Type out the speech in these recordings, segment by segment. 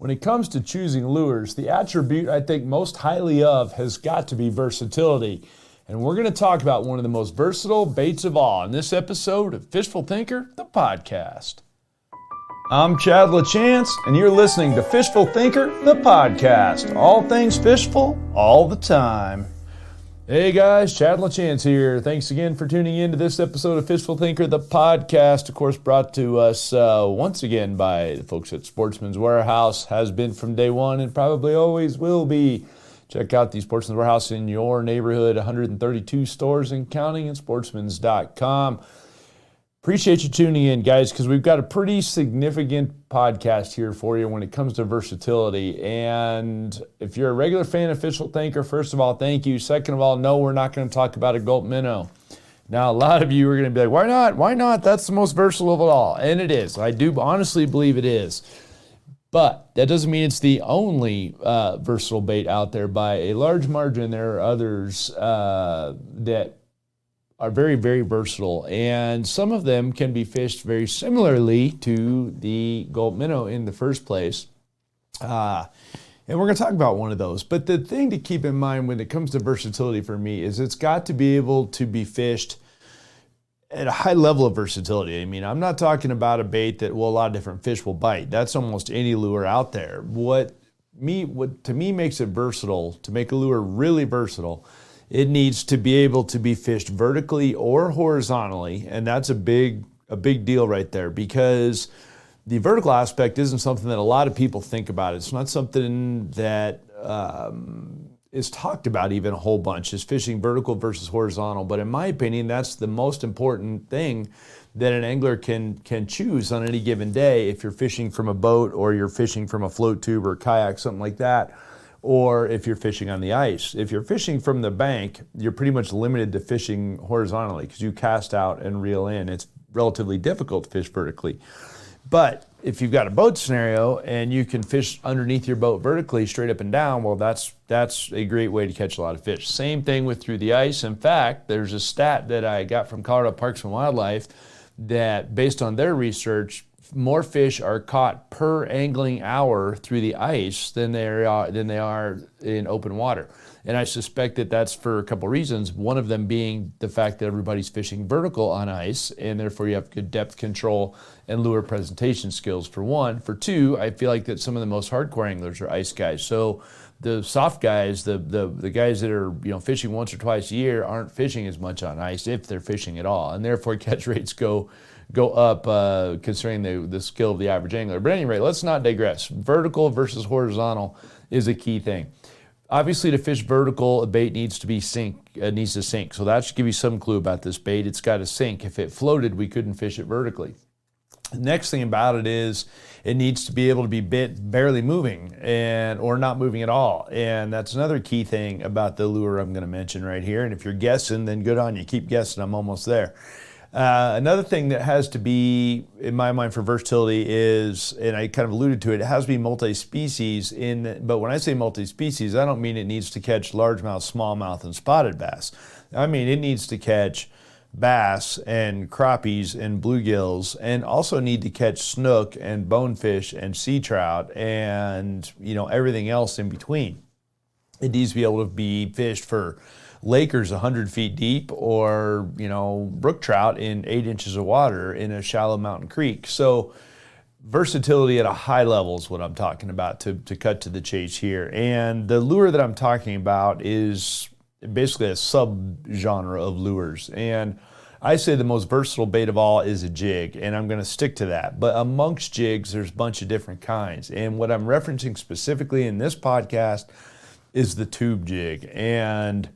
When it comes to choosing lures, the attribute I think most highly of has got to be versatility. And we're going to talk about one of the most versatile baits of all in this episode of Fishful Thinker, the podcast. I'm Chad LaChance, and you're listening to Fishful Thinker, the podcast. All things fishful, all the time. Hey guys, Chad LaChance here. Thanks again for tuning in to this episode of Fishful Thinker, the podcast. Of course, brought to us once again by the folks at Sportsman's Warehouse. Has been from day one and probably always will be. Check out the Sportsman's Warehouse in your neighborhood, 132 stores and counting at sportsmans.com. Appreciate you tuning in, guys, because we've got a pretty significant podcast here for you when it comes to versatility. And if you're a regular fan of Fishful Thinker, first of all, thank you. Second of all, no, we're not going to talk about a Gulp minnow. Now, a lot of you are going to be like, why not? Why not? That's the most versatile of it all. And it is. I do honestly believe it is. But that doesn't mean it's the only versatile bait out there by a large margin. There are others that are very, very versatile, and some of them can be fished very similarly to the Gulp minnow in the first place. And we're going to talk about one of those. But the thing to keep in mind when it comes to versatility for me is it's got to be able to be fished at a high level of versatility. I mean, I'm not talking about a bait that, well, a lot of different fish will bite. That's almost any lure out there. What to me makes it versatile, to make a lure really versatile, it needs to be able to be fished vertically or horizontally, and that's a big deal right there, because the vertical aspect isn't something that a lot of people think about. It's not something that is talked about even a whole bunch, is fishing vertical versus horizontal. But in my opinion, that's the most important thing that an angler can choose on any given day if you're fishing from a boat or you're fishing from a float tube or kayak, something like that. Or if you're fishing on the ice. If you're fishing from the bank, you're pretty much limited to fishing horizontally because you cast out and reel in. It's relatively difficult to fish vertically. But if you've got a boat scenario and you can fish underneath your boat vertically, straight up and down, well, that's a great way to catch a lot of fish. Same thing with through the ice. In fact, there's a stat that I got from Colorado Parks and Wildlife that, based on their research, more fish are caught per angling hour through the ice than they are in open water. And I suspect that that's for a couple reasons. One of them being the fact that everybody's fishing vertical on ice, and therefore you have good depth control and lure presentation skills, for one. For two, I feel like that some of the most hardcore anglers are ice guys. So the soft guys, the guys that are fishing once or twice a year, aren't fishing as much on ice, if they're fishing at all, and therefore catch rates go up considering the skill of the average angler. But at any rate, let's not digress. Vertical versus horizontal is a key thing. Obviously, to fish vertical, a bait needs to sink. So that should give you some clue about this bait. It's got to sink. If it floated, we couldn't fish it vertically. The next thing about it is it needs to be able to be bit barely moving or not moving at all. And that's another key thing about the lure I'm going to mention right here. And if you're guessing, then good on you. Keep guessing. I'm almost there. Another thing that has to be, in my mind, for versatility is, and I kind of alluded to it, it has to be multi-species. But when I say multi-species, I don't mean it needs to catch largemouth, smallmouth, and spotted bass. I mean it needs to catch bass and crappies and bluegills, and also need to catch snook and bonefish and sea trout and everything else in between. It needs to be able to be fished for Lakers 100 feet deep, or brook trout in 8 inches of water in a shallow mountain creek. So versatility at a high level is what I'm talking about, to cut to the chase here. And the lure that I'm talking about is basically a sub-genre of lures. And I say the most versatile bait of all is a jig, and I'm going to stick to that. But amongst jigs, there's a bunch of different kinds. And what I'm referencing specifically in this podcast is the tube jig. And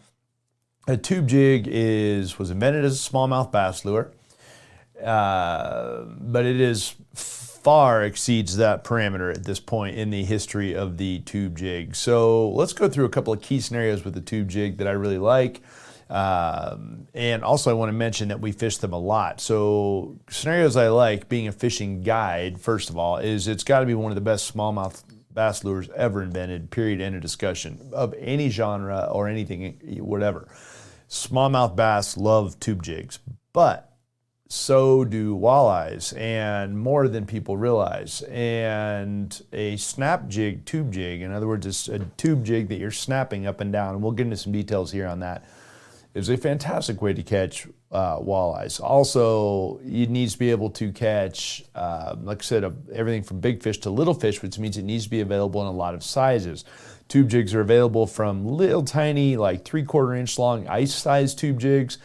a tube jig was invented as a smallmouth bass lure, but it far exceeds that parameter at this point in the history of the tube jig. So let's go through a couple of key scenarios with the tube jig that I really like. And also I want to mention that we fish them a lot. So scenarios I like, being a fishing guide, first of all, is it's got to be one of the best smallmouth bass lures ever invented, period, end of discussion, of any genre or anything, whatever. Smallmouth bass love tube jigs, but so do walleyes, and more than people realize. And a snap jig, tube jig, in other words, it's a tube jig that you're snapping up and down, and we'll get into some details here on that, is a fantastic way to catch walleyes. Also, it needs to be able to catch, like I said, everything from big fish to little fish, which means it needs to be available in a lot of sizes. Tube jigs are available from little tiny, like 3/4 inch long ice-sized tube jigs,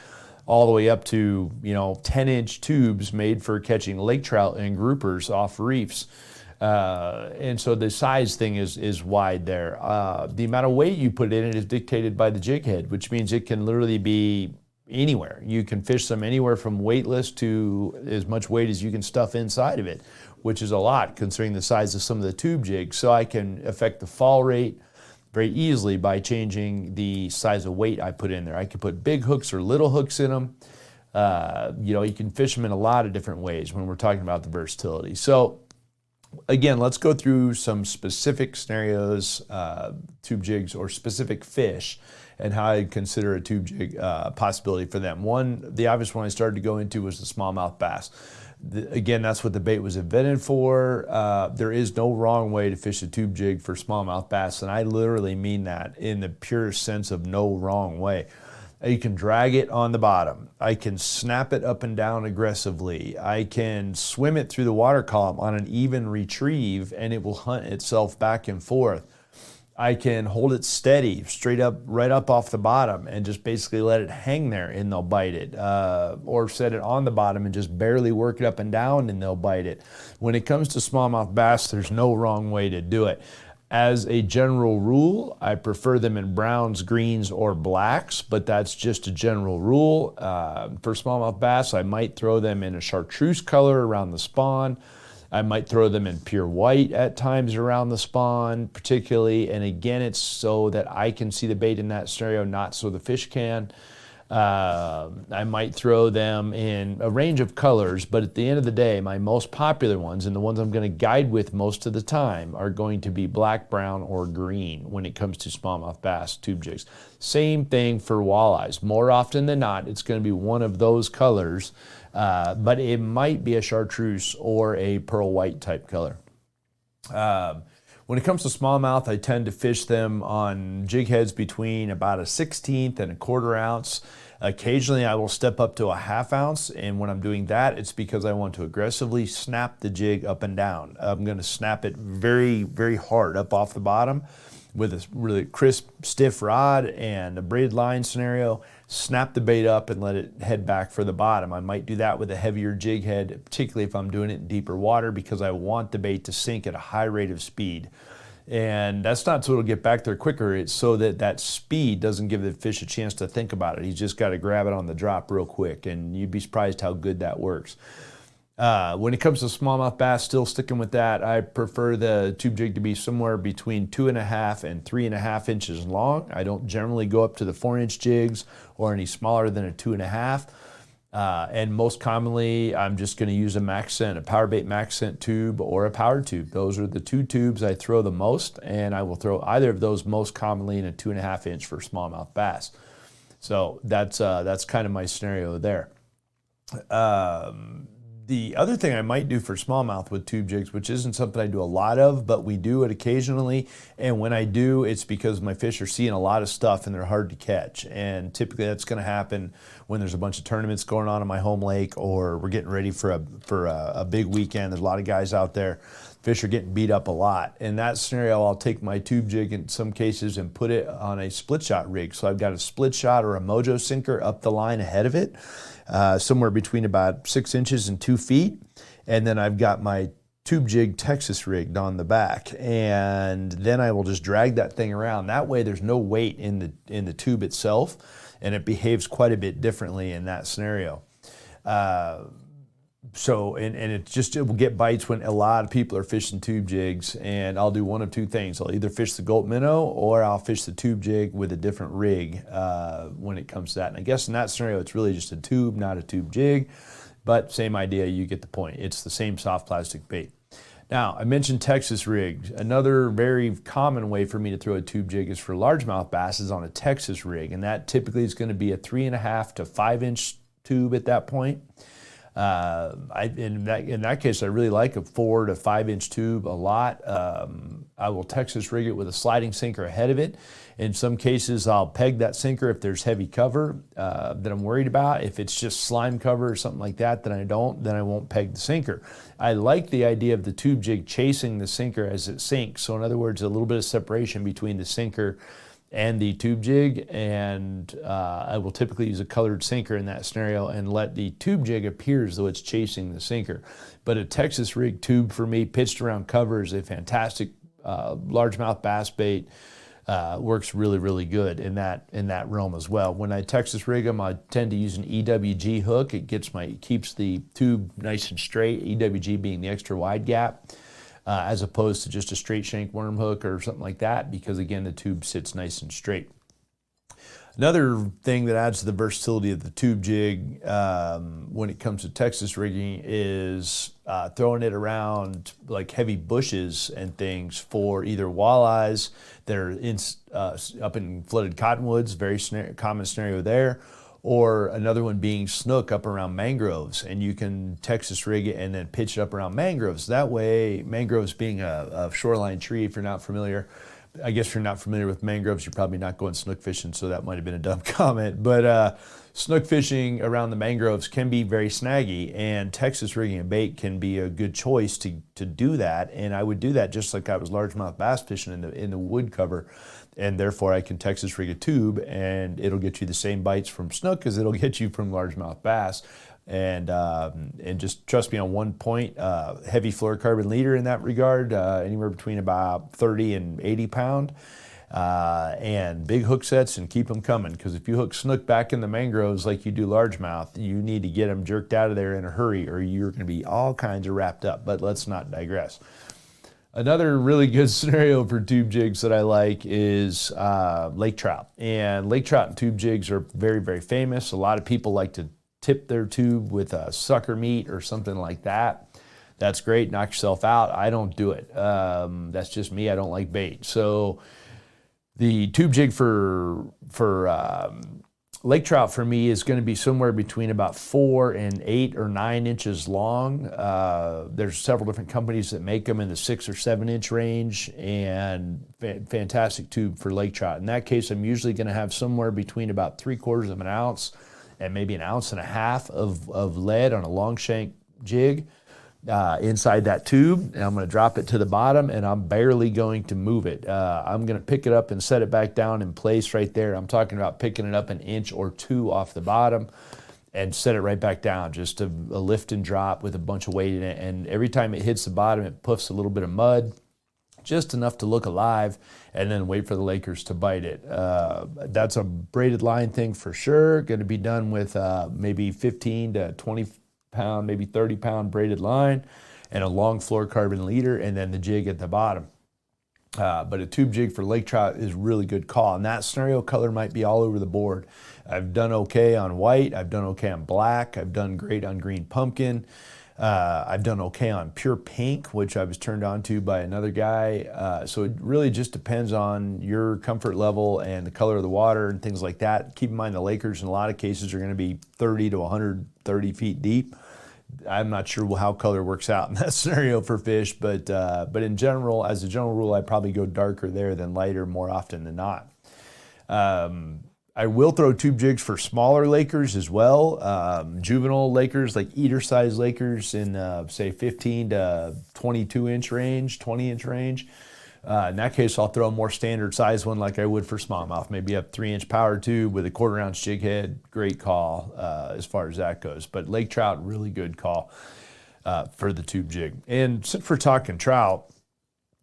all the way up to 10-inch tubes made for catching lake trout and groupers off reefs. And so the size thing is wide there. The amount of weight you put in it is dictated by the jig head, which means it can literally be anywhere. You can fish them anywhere from weightless to as much weight as you can stuff inside of it, which is a lot considering the size of some of the tube jigs. So I can affect the fall rate very easily by changing the size of weight I put in there. I can put big hooks or little hooks in them. You can fish them in a lot of different ways when we're talking about the versatility. So again, let's go through some specific scenarios, tube jigs or specific fish, and how I consider a tube jig possibility for them. The obvious one I started to go into was the smallmouth bass. Again, that's what the bait was invented for. There is no wrong way to fish a tube jig for smallmouth bass, and I literally mean that in the purest sense of no wrong way. You can drag it on the bottom. I can snap it up and down aggressively. I can swim it through the water column on an even retrieve, and it will hunt itself back and forth. I can hold it steady, straight up, right up off the bottom, and just basically let it hang there and they'll bite it. Or set it on the bottom and just barely work it up and down and they'll bite it. When it comes to smallmouth bass, there's no wrong way to do it. As a general rule, I prefer them in browns, greens, or blacks, but that's just a general rule. For smallmouth bass, I might throw them in a chartreuse color around the spawn. I might throw them in pure white at times around the spawn, particularly. And again, it's so that I can see the bait in that scenario, not so the fish can. I might throw them in a range of colors, but at the end of the day, my most popular ones, and the ones I'm going to guide with most of the time, are going to be black, brown, or green when it comes to smallmouth bass tube jigs. Same thing for walleyes. More often than not, it's going to be one of those colors, but it might be a chartreuse or a pearl white type color. When it comes to smallmouth, I tend to fish them on jig heads between about a 1/16 and a 1/4 ounce. Occasionally I will step up to a 1/2 ounce, and when I'm doing that, it's because I want to aggressively snap the jig up and down. I'm going to snap it very, very hard up off the bottom with a really crisp, stiff rod and a braided line scenario. Snap the bait up and let it head back for the bottom. I might do that with a heavier jig head, particularly if I'm doing it in deeper water, because I want the bait to sink at a high rate of speed. And that's not so it'll get back there quicker, it's so that that speed doesn't give the fish a chance to think about it. He's just got to grab it on the drop real quick, and you'd be surprised how good that works. When it comes to smallmouth bass, still sticking with that, I prefer the tube jig to be somewhere between 2.5 and 3.5 inches long. I don't generally go up to the 4-inch jigs or any smaller than a 2.5. And most commonly, I'm just going to use a max scent, a power bait max scent tube or a power tube. Those are the two tubes I throw the most, and I will throw either of those most commonly in a 2.5 inch for smallmouth bass. So that's kind of my scenario there. The other thing I might do for smallmouth with tube jigs, which isn't something I do a lot of, but we do it occasionally, and when I do, it's because my fish are seeing a lot of stuff and they're hard to catch. And typically that's going to happen when there's a bunch of tournaments going on in my home lake, or we're getting ready for a big weekend. There's a lot of guys out there. Fish are getting beat up a lot. In that scenario, I'll take my tube jig in some cases and put it on a split shot rig. So I've got a split shot or a mojo sinker up the line ahead of it, somewhere between about 6 inches and 2 feet. And then I've got my tube jig Texas rigged on the back. And then I will just drag that thing around. That way there's no weight in the tube itself, and it behaves quite a bit differently in that scenario. It will get bites when a lot of people are fishing tube jigs, and I'll do one of two things. I'll either fish the Gulp minnow or I'll fish the tube jig with a different rig when it comes to that. And I guess in that scenario, it's really just a tube, not a tube jig, but same idea, you get the point. It's the same soft plastic bait. Now, I mentioned Texas rigs. Another very common way for me to throw a tube jig is for largemouth bass is on a Texas rig, and that typically is going to be a 3.5 to 5 inch tube at that point. In that case, I really like a 4 to 5 inch tube a lot. I will Texas rig it with a sliding sinker ahead of it. In some cases, I'll peg that sinker if there's heavy cover that I'm worried about. If it's just slime cover or something like that, then I won't peg the sinker. I like the idea of the tube jig chasing the sinker as it sinks. So in other words, a little bit of separation between the sinker and the tube jig, and I will typically use a colored sinker in that scenario and let the tube jig appear as though it's chasing the sinker. But a Texas rig tube for me, pitched around cover, is a fantastic largemouth bass bait. Works really, really good in that realm as well. When I Texas rig them, I tend to use an EWG hook. It keeps the tube nice and straight, EWG being the extra wide gap, as opposed to just a straight shank worm hook or something like that, because again, the tube sits nice and straight. Another thing that adds to the versatility of the tube jig when it comes to Texas rigging is throwing it around like heavy bushes and things for either walleyes that are up in flooded cottonwoods, very common scenario there, or another one being snook up around mangroves, and you can Texas rig it and then pitch it up around mangroves. That way, mangroves being a shoreline tree, if you're not familiar, I guess if you're not familiar with mangroves, you're probably not going snook fishing, so that might have been a dumb comment. But snook fishing around the mangroves can be very snaggy, and Texas rigging a bait can be a good choice to do that. And I would do that just like I was largemouth bass fishing in the wood cover, and therefore I can Texas rig a tube, and it'll get you the same bites from snook as it'll get you from largemouth bass. And just trust me on one point, heavy fluorocarbon leader in that regard, anywhere between about 30 and 80 pound, and big hook sets, and keep them coming, because if you hook snook back in the mangroves like you do largemouth, you need to get them jerked out of there in a hurry, or you're going to be all kinds of wrapped up. But let's not digress. Another really good scenario for tube jigs that I like is lake trout. And lake trout and tube jigs are very, very famous. A lot of people like to tip their tube with a sucker meat or something like that. That's great, knock yourself out. I don't do it. That's just me, I don't like bait. So the tube jig for lake trout for me is going to be somewhere between about 4 and 8 or 9 inches long. There's several different companies that make them in the 6 or 7 inch range, and fantastic tube for lake trout. In that case, I'm usually going to have somewhere between about 3/4 of an ounce and maybe 1.5 ounces of lead on a long shank jig inside that tube. And I'm going to drop it to the bottom, and I'm barely going to move it. I'm going to pick it up and set it back down in place right there. I'm talking about picking it up 1 inch or 2 off the bottom and set it right back down, just a lift and drop with a bunch of weight in it. And every time it hits the bottom, it puffs a little bit of mud, just enough to look alive, and then wait for the Lakers to bite it. That's a braided line thing for sure. Going to be done with maybe 15 to 20 pound, maybe 30 pound braided line, and a long fluorocarbon leader, and then the jig at the bottom. But a tube jig for lake trout is a really good call. In that scenario, color might be all over the board. I've done okay on white. I've done okay on black. I've done great on green pumpkin. I've done okay on pure pink, which I was turned on to by another guy. So it really just depends on your comfort level and the color of the water and things like that. Keep in mind the Lakers in a lot of cases are going to be 30 to 130 feet deep. I'm not sure how color works out in that scenario for fish, but in general, as a general rule, I probably go darker there than lighter more often than not. I will throw tube jigs for smaller Lakers as well. Juvenile Lakers, like eater-sized Lakers in, say, 15 to 22 inch range, 20 inch range. In that case, I'll throw a more standard size one like I would for smallmouth, maybe a 3 inch power tube with a 1/4 ounce jig head. Great call as far as that goes. But lake trout, really good call for the tube jig. And since we're talking trout,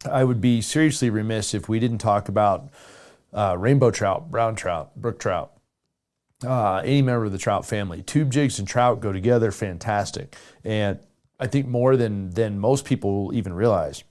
I would be seriously remiss if we didn't talk about rainbow trout, brown trout, brook trout, any member of the trout family. Tube jigs and trout go together fantastic. And I think more than most people will even realize.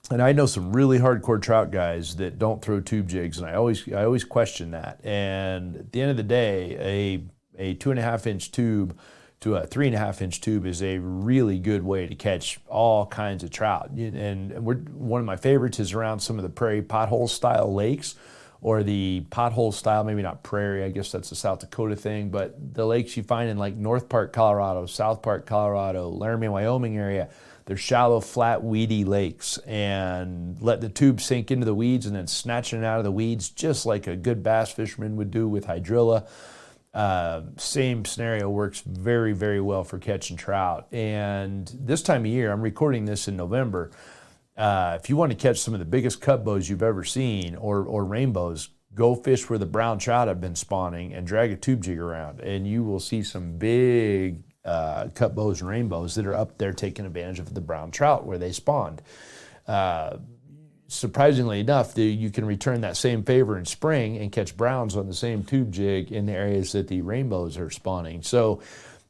And I know some really hardcore trout guys that don't throw tube jigs, and I always question that. And at the end of the day, a 2.5 inch tube to a 3.5 inch tube is a really good way to catch all kinds of trout. And one of my favorites is around some of the prairie pothole style lakes, or the pothole style, maybe not prairie, I guess that's a South Dakota thing, but the lakes you find in like North Park, Colorado, South Park, Colorado, Laramie, Wyoming area, they're shallow, flat, weedy lakes, and let the tube sink into the weeds and then snatching it out of the weeds just like a good bass fisherman would do with hydrilla. Same scenario works very, very well for catching trout. And this time of year, I'm recording this in November, if you want to catch some of the biggest cut bows you've ever seen or rainbows, go fish where the brown trout have been spawning and drag a tube jig around, and you will see some big cut bows and rainbows that are up there taking advantage of the brown trout where they spawned. Surprisingly enough, you can return that same favor in spring and catch browns on the same tube jig in the areas that the rainbows are spawning. So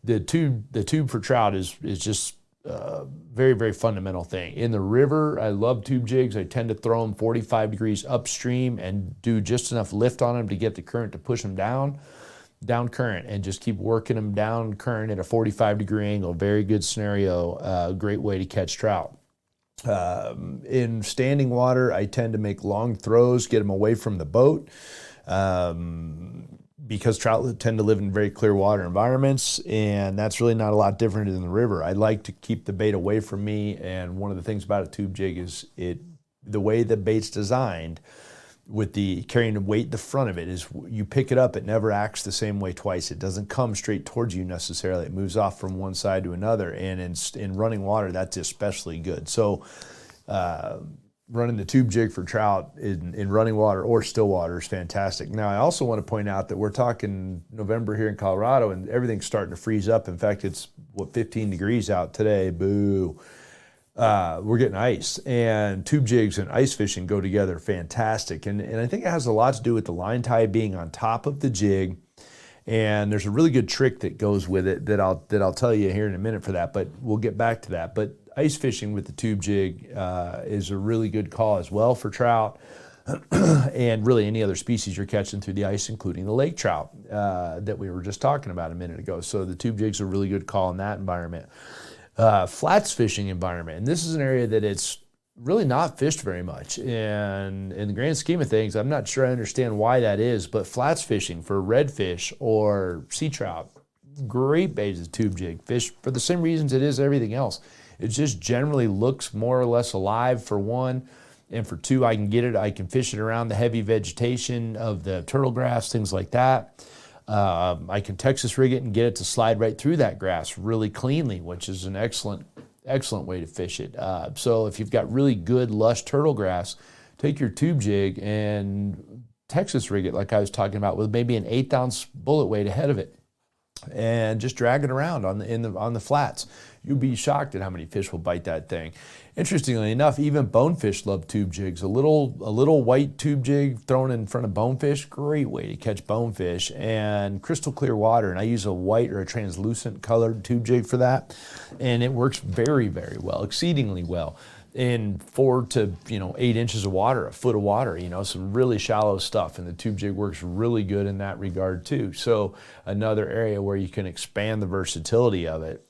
the tube for trout is just very, very fundamental thing. In the river, I love tube jigs. I tend to throw them 45 degrees upstream and do just enough lift on them to get the current to push them down current, and just keep working them down current at a 45-degree angle. Very good scenario, great way to catch trout. In standing water, I tend to make long throws, get them away from the boat, because trout tend to live in very clear water environments, and that's really not a lot different than the river. I like to keep the bait away from me, and one of the things about a tube jig is the way the bait's designed, with the carrying the weight in the front of it, is you pick it up, it never acts the same way twice. It doesn't come straight towards you necessarily. It moves off from one side to another, and in running water, that's especially good. So running the tube jig for trout in running water or still water is fantastic. Now, I also want to point out that we're talking November here in Colorado, and everything's starting to freeze up. In fact, it's 15 degrees out today. Boo. We're getting ice, and tube jigs and ice fishing go together fantastic. And I think it has a lot to do with the line tie being on top of the jig. And there's a really good trick that goes with it that I'll tell you here in a minute for that, but we'll get back to that. But ice fishing with the tube jig is a really good call as well for trout and really any other species you're catching through the ice, including the lake trout that we were just talking about a minute ago. So the tube jig's a really good call in that environment. Flats fishing environment, and this is an area that it's really not fished very much, and in the grand scheme of things, I'm not sure I understand why that is, but flats fishing for redfish or sea trout, great bait as a tube jig. Fish for the same reasons it is everything else. It just generally looks more or less alive, for one, and for two, I can fish it around the heavy vegetation of the turtle grass, things like that. I can Texas rig it and get it to slide right through that grass really cleanly, which is an excellent way to fish it. So if you've got really good lush turtle grass, take your tube jig and Texas rig it like I was talking about, with maybe an 1/8 ounce bullet weight ahead of it, and just drag it around on the flats. You'll be shocked at how many fish will bite that thing. Interestingly enough, even bonefish love tube jigs. A little white tube jig thrown in front of bonefish, great way to catch bonefish, and crystal clear water. And I use a white or a translucent colored tube jig for that, and it works very, very well, exceedingly well, in 4 to 8 inches of water, a foot of water, some really shallow stuff, and the tube jig works really good in that regard too. So another area where you can expand the versatility of it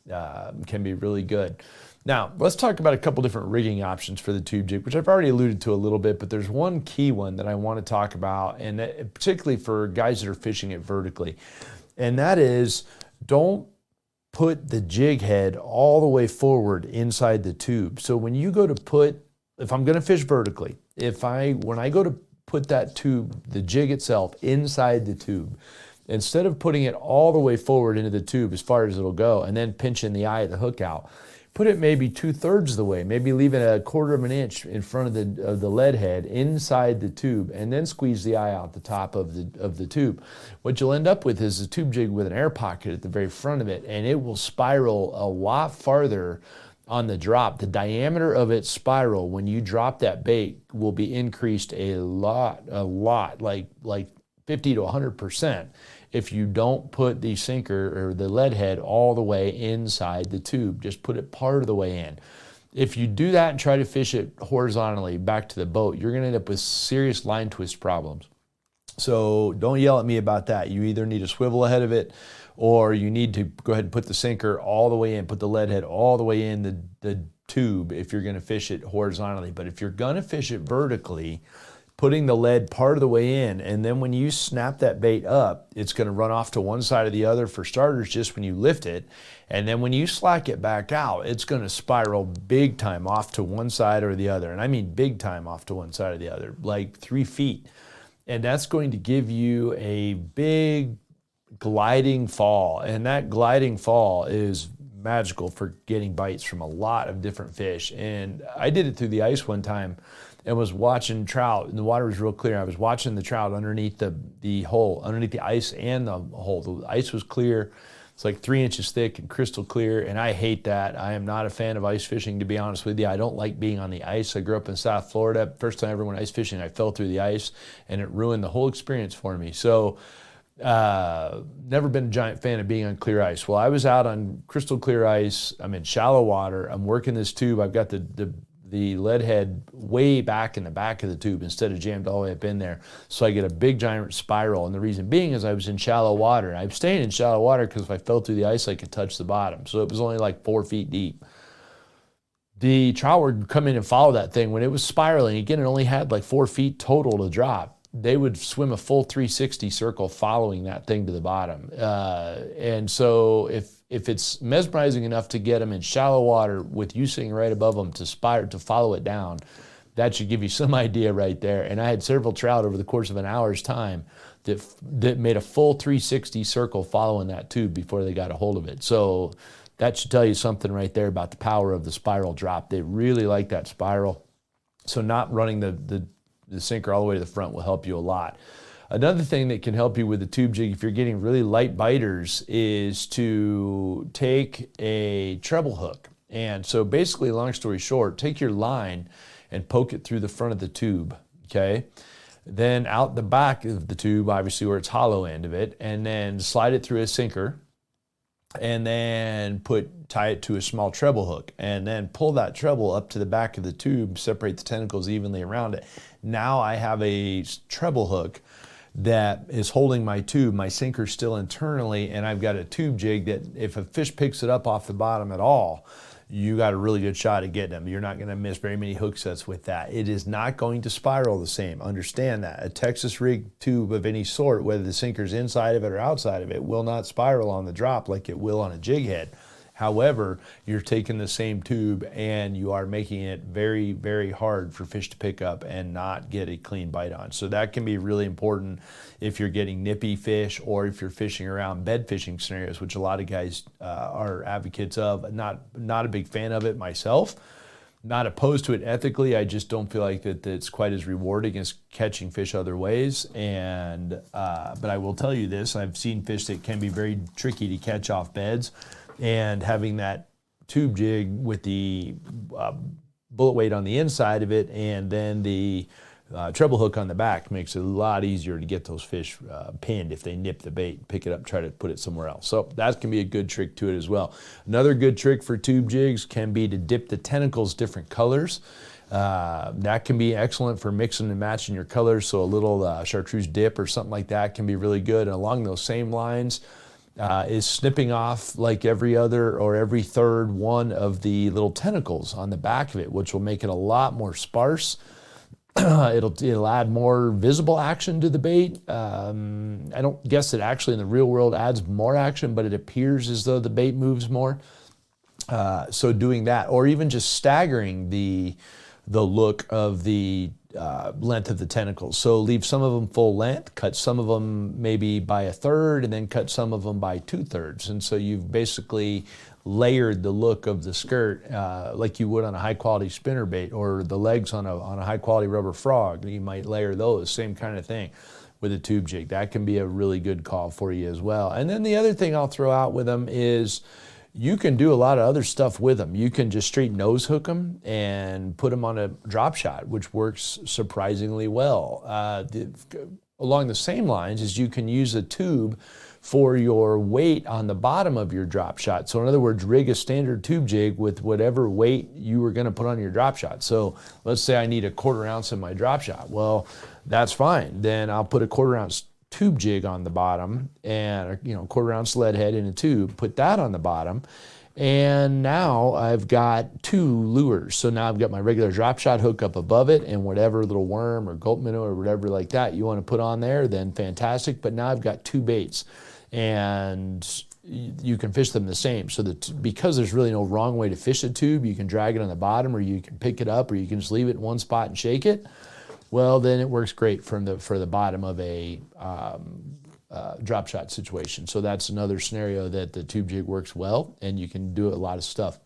can be really good. Now, let's talk about a couple different rigging options for the tube jig, which I've already alluded to a little bit, but there's one key one that I want to talk about, and particularly for guys that are fishing it vertically, and that is, don't put the jig head all the way forward inside the tube. So when you go to if I'm going to fish vertically, when I go to put that tube, the jig itself, inside the tube, instead of putting it all the way forward into the tube as far as it'll go and then pinching the eye of the hook out, put it maybe 2/3 of the way, maybe leave it a 1/4 of an inch in front of the lead head inside the tube, and then squeeze the eye out the top of the tube. What you'll end up with is a tube jig with an air pocket at the very front of it, and it will spiral a lot farther on the drop. The diameter of its spiral when you drop that bait will be increased a lot, like 50 to 100%. If you don't put the sinker or the lead head all the way inside the tube, just put it part of the way in. If you do that and try to fish it horizontally back to the boat, you're going to end up with serious line twist problems. So don't yell at me about that. You either need a swivel ahead of it, or you need to go ahead and put the sinker all the way in, put the lead head all the way in the tube if you're going to fish it horizontally. But if you're going to fish it vertically, putting the lead part of the way in, and then when you snap that bait up, it's going to run off to one side or the other for starters just when you lift it, and then when you slack it back out, it's going to spiral big time off to one side or the other, and I mean big time off to one side or the other, like 3 feet, and that's going to give you a big gliding fall, and that gliding fall is magical for getting bites from a lot of different fish. And I did it through the ice one time and was watching trout, and the water was real clear. I was watching the trout underneath the hole, underneath the ice and the hole. The ice was clear. It's like 3 inches thick and crystal clear, and I hate that. I am not a fan of ice fishing, to be honest with you. I don't like being on the ice. I grew up in South Florida. First time I ever went ice fishing, I fell through the ice, and it ruined the whole experience for me. So never been a giant fan of being on clear ice. Well, I was out on crystal clear ice. I'm in shallow water. I'm working this tube. I've got the lead head way back in the back of the tube instead of jammed all the way up in there. So I get a big giant spiral. And the reason being is I was in shallow water. And I'm staying in shallow water because if I fell through the ice, I could touch the bottom. So it was only like 4 feet deep. The trout would come in and follow that thing. When it was spiraling, again, it only had like 4 feet total to drop. They would swim a full 360 circle following that thing to the bottom. And so if it's mesmerizing enough to get them in shallow water with you sitting right above them to follow it down, that should give you some idea right there. And I had several trout over the course of an hour's time that made a full 360 circle following that tube before they got a hold of it. So that should tell you something right there about the power of the spiral drop. They really like that spiral. So not running the sinker all the way to the front will help you a lot. Another thing that can help you with the tube jig if you're getting really light biters is to take a treble hook. And so basically, long story short, take your line and poke it through the front of the tube, okay? Then out the back of the tube, obviously where it's hollow end of it, and then slide it through a sinker, and then tie it to a small treble hook, and then pull that treble up to the back of the tube, separate the tentacles evenly around it. Now I have a treble hook that is holding my tube. My sinker's still internally, and I've got a tube jig that if a fish picks it up off the bottom at all, you got a really good shot at getting them. You're not going to miss very many hook sets with that. It is not going to spiral the same. Understand that. A Texas rig tube of any sort, whether the sinker's inside of it or outside of it, will not spiral on the drop like it will on a jig head. However, you're taking the same tube and you are making it very, very hard for fish to pick up and not get a clean bite on. So that can be really important if you're getting nippy fish or if you're fishing around bed fishing scenarios, which a lot of guys are advocates of. Not a big fan of it myself. Not opposed to it ethically. I just don't feel like that it's quite as rewarding as catching fish other ways. And but I will tell you this: I've seen fish that can be very tricky to catch off beds. And having that tube jig with the bullet weight on the inside of it and then the treble hook on the back makes it a lot easier to get those fish pinned if they nip the bait, pick it up, try to put it somewhere else. So that can be a good trick to it as well. Another good trick for tube jigs can be to dip the tentacles different colors. That can be excellent for mixing and matching your colors. So a little chartreuse dip or something like that can be really good. And along those same lines, is snipping off like every other or every third one of the little tentacles on the back of it, which will make it a lot more sparse. It'll add more visible action to the bait. I don't guess it actually in the real world adds more action, but it appears as though the bait moves more. So doing that, or even just staggering the look of the length of the tentacles. So leave some of them full length, cut some of them maybe by a third, and then cut some of them by 2/3. And so you've basically layered the look of the skirt like you would on a high quality spinnerbait, or the legs on a high quality rubber frog. You might layer those, same kind of thing with a tube jig. That can be a really good call for you as well. And then the other thing I'll throw out with them is you can do a lot of other stuff with them. You can just straight nose hook them and put them on a drop shot, which works surprisingly well. Along the same lines is you can use a tube for your weight on the bottom of your drop shot. So in other words, rig a standard tube jig with whatever weight you were gonna put on your drop shot. So let's say I need a 1/4 ounce in my drop shot. Well, that's fine. Then I'll put a 1/4 ounce tube jig on the bottom and 1/4 ounce lead head in a tube, put that on the bottom, And now I've got 2 lures. So now I've got my regular drop shot hook up above it, and whatever little worm or gulp minnow or whatever like that you want to put on there, then fantastic. But now I've got 2 baits, and you can fish them the same. So that because there's really no wrong way to fish a tube, you can drag it on the bottom, or you can pick it up, or you can just leave it in one spot and shake it. Well, then it works great for the bottom of a drop shot situation. So that's another scenario that the tube jig works well, and you can do a lot of stuff.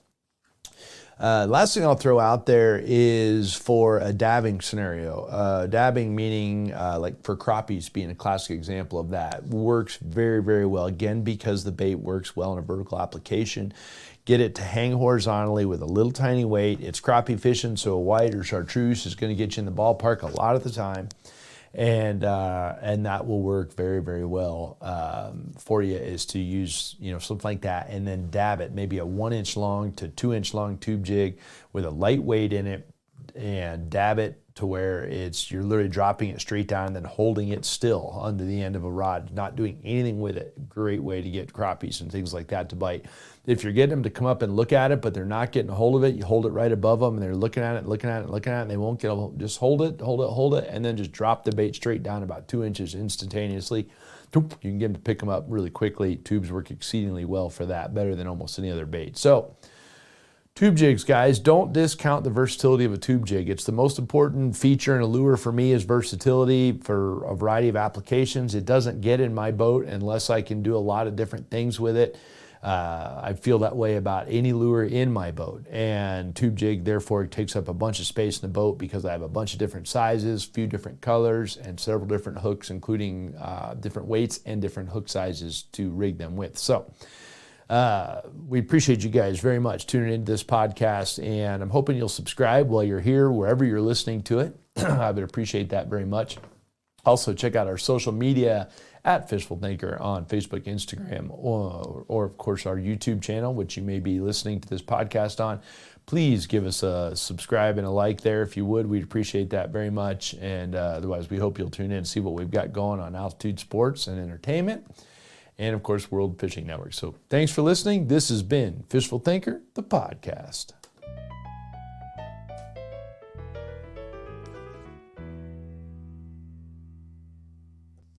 Last thing I'll throw out there is for a dabbing scenario. Dabbing meaning like for crappies being a classic example of that. Works very, very well. Again, because the bait works well in a vertical application. Get it to hang horizontally with a little tiny weight. It's crappie fishing, so a white or chartreuse is going to get you in the ballpark a lot of the time. And that will work very, very well for you, is to use, something like that, and then dab it, maybe a 1-inch long to 2-inch long tube jig with a light weight in it, and dab it to where you're literally dropping it straight down and then holding it still under the end of a rod, not doing anything with it. Great way to get crappies and things like that to bite. If you're getting them to come up and look at it, but they're not getting a hold of it, you hold it right above them, and they're looking at it, and they won't get a, just hold it, and then just drop the bait straight down about 2 inches instantaneously. You can get them to pick them up really quickly. Tubes work exceedingly well for that, better than almost any other bait. So, tube jigs, guys, don't discount the versatility of a tube jig. It's the most important feature in a lure for me, is versatility for a variety of applications. It doesn't get in my boat unless I can do a lot of different things with it. I feel that way about any lure in my boat, and tube jig therefore takes up a bunch of space in the boat because I have a bunch of different sizes, few different colors, and several different hooks, including different weights and different hook sizes to rig them with. So we appreciate you guys very much tuning into this podcast, and I'm hoping you'll subscribe while you're here, wherever you're listening to it. I would appreciate that very much. Also, check out our social media at Fishful Thinker on Facebook, Instagram, or of course our YouTube channel, which you may be listening to this podcast on. Please give us a subscribe and a like there if you would. We'd appreciate that very much. And otherwise, we hope you'll tune in and see what we've got going on Altitude Sports and Entertainment, and of course World Fishing Network. So thanks for listening. This has been Fishful Thinker, the podcast.